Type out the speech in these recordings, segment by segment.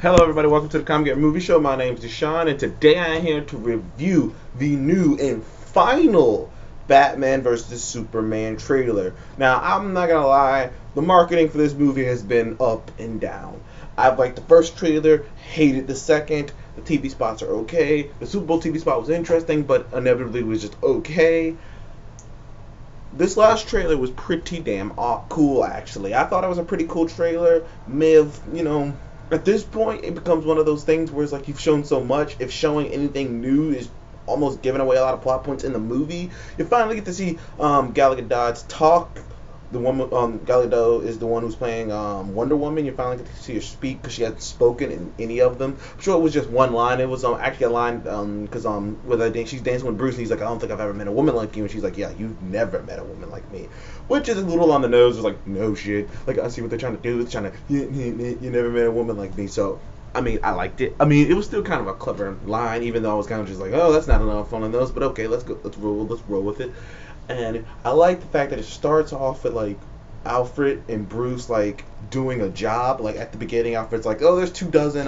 Hello, everybody. Welcome to the Comic Get Movie Show. My name is Deshaun, and today I am here to review the new and final Batman vs. Superman trailer. Now, I'm not gonna lie, the marketing for this movie has been up and down. I've liked the first trailer, hated the second. The TV spots are okay. The Super Bowl TV spot was interesting, but inevitably was just okay. This last trailer was pretty damn cool, actually. I thought it was a pretty cool trailer. May have, at this point, it becomes one of those things where it's like you've shown so much. If showing anything new is almost giving away a lot of plot points in the movie, you finally get to see Gal Gadot's talk. The woman, Gal Gadot is the one who's playing Wonder Woman. You finally get to see her speak because she hasn't spoken in any of them. I'm sure it was just one line. It was actually a line because she's dancing with Bruce and he's like, I don't think I've ever met a woman like you. And she's like, yeah, you've never met a woman like me. Which is a little on the nose. It's like, no shit. Like, I see what they're trying to do. It's trying to, you never met a woman like me. So, I mean, I liked it. I mean, it was still kind of a clever line, even though I was kind of just like, oh, that's not enough on the nose. But okay, let's roll with it. And I like the fact that it starts off with like Alfred and Bruce like doing a job. Like at the beginning, Alfred's like, "Oh, there's 2 dozen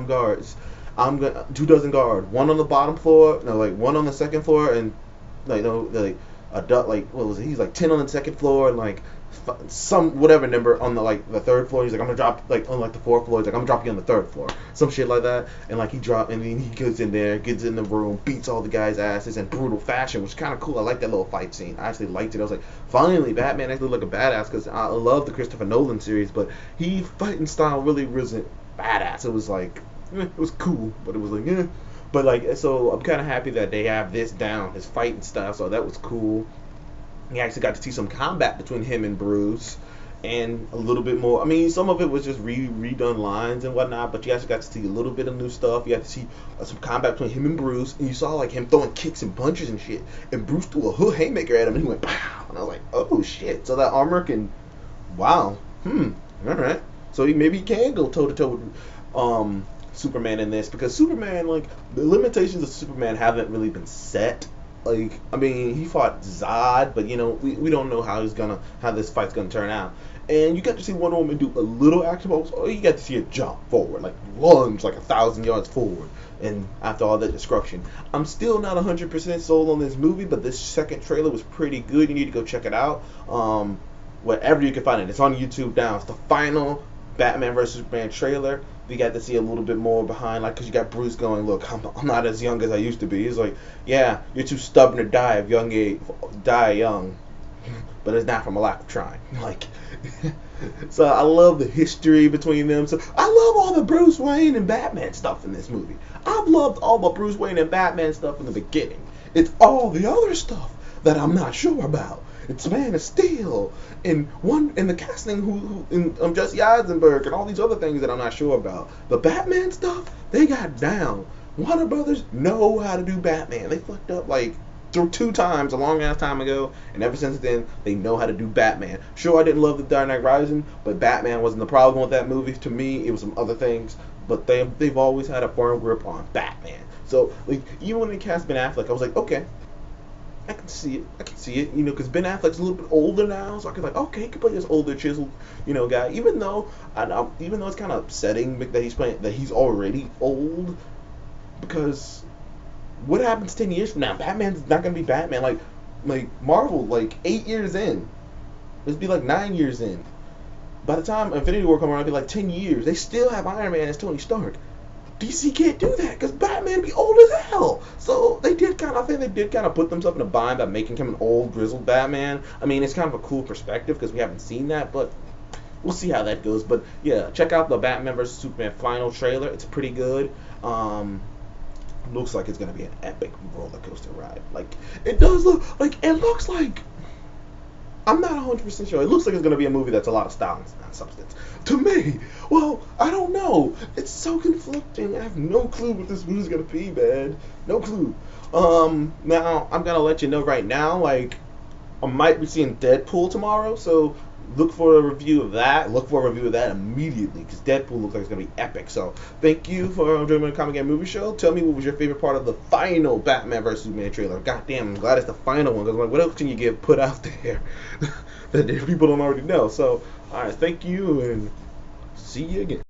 guards. I'm gonna 2 dozen guard. One on the bottom floor, no, like one on the second floor, and like no, like what was it? He's like 10 on the second floor and like some whatever number on the third floor. He's like, I'm gonna drop like on like the fourth floor. He's like, I'm gonna drop you on the third floor, some shit like that. And like and then he goes in there, gets in the room, beats all the guys' asses in brutal fashion, which is kind of cool. I like that little fight scene. I actually liked it. I was like, finally, Batman actually look like a badass, because I love the Christopher Nolan series, but he fighting style really wasn't badass. It was like, it was cool, but it was like, eh. But like, so I'm kind of happy that they have this down, his fighting style. So that was cool. You actually got to see some combat between him and Bruce, and a little bit more. I mean, some of it was just redone lines and whatnot, but you actually got to see a little bit of new stuff. You got to see some combat between him and Bruce, and you saw like him throwing kicks and punches and shit. And Bruce threw a hook haymaker at him, and he went pow. And I was like, oh shit! So that armor can, wow, all right. So maybe he can go toe to toe with Superman in this, because Superman, like, the limitations of Superman haven't really been set. Like, I mean, he fought Zod, but we don't know how this fight's gonna turn out. And you got to see Wonder Woman do a little action moves, or you got to see her jump forward, like lunge like 1,000 yards forward. And after all that destruction, I'm still not 100% sold on this movie, but this second trailer was pretty good. You need to go check it out. Wherever you can find it, it's on YouTube now. It's the final Batman vs Superman trailer. We got to see a little bit more behind, like, because you got Bruce going, look, I'm not as young as I used to be. He's like, yeah, you're too stubborn to die young, but it's not from a lack of trying. Like, so I love the history between them. So I love all the Bruce Wayne and Batman stuff in this movie. I've loved all the Bruce Wayne and Batman stuff in the beginning. It's all the other stuff that I'm not sure about. It's Man of Steel and the casting who Jesse Eisenberg and all these other things that I'm not sure about. The Batman stuff, they got down. Warner Brothers know how to do Batman. They fucked up like through 2 times a long ass time ago, and ever since then they know how to do Batman. Sure, I didn't love the Dark Knight Rising, but Batman wasn't the problem with that movie. To me, it was some other things. But they've always had a firm grip on Batman. So like, even when they cast Ben Affleck, I was like, okay, I can see it, because Ben Affleck's a little bit older now, so I can like, okay, he can play this older chiseled, guy. Even though it's kind of upsetting that he's already old, because what happens 10 years from now? Batman's not gonna be Batman. Like Marvel, like 8 years in, it'd be like 9 years in. By the time Infinity War comes around, it'd be like 10 years. They still have Iron Man as Tony Stark. DC can't do that because Batman be old as hell. So I think they did kind of put themselves in a bind by making him an old, grizzled Batman. I mean, it's kind of a cool perspective because we haven't seen that, but we'll see how that goes. But yeah, check out the Batman vs Superman final trailer. It's pretty good. Looks like it's gonna be an epic roller coaster ride. Like, it does look like, it looks like, I'm not 100% sure. It looks like it's going to be a movie that's a lot of style and substance. To me, well, I don't know. It's so conflicting. I have no clue what this movie's going to be, man. No clue. Now, I'm going to let you know right now, like, I might be seeing Deadpool tomorrow, so look for a review of that. Look for a review of that immediately, because Deadpool looks like it's going to be epic. So, thank you for joining the Comic Game Movie Show. Tell me what was your favorite part of the final Batman vs. Superman trailer. Goddamn, I'm glad it's the final one, because like, what else can you get put out there that people don't already know? So, alright, thank you, and see you again.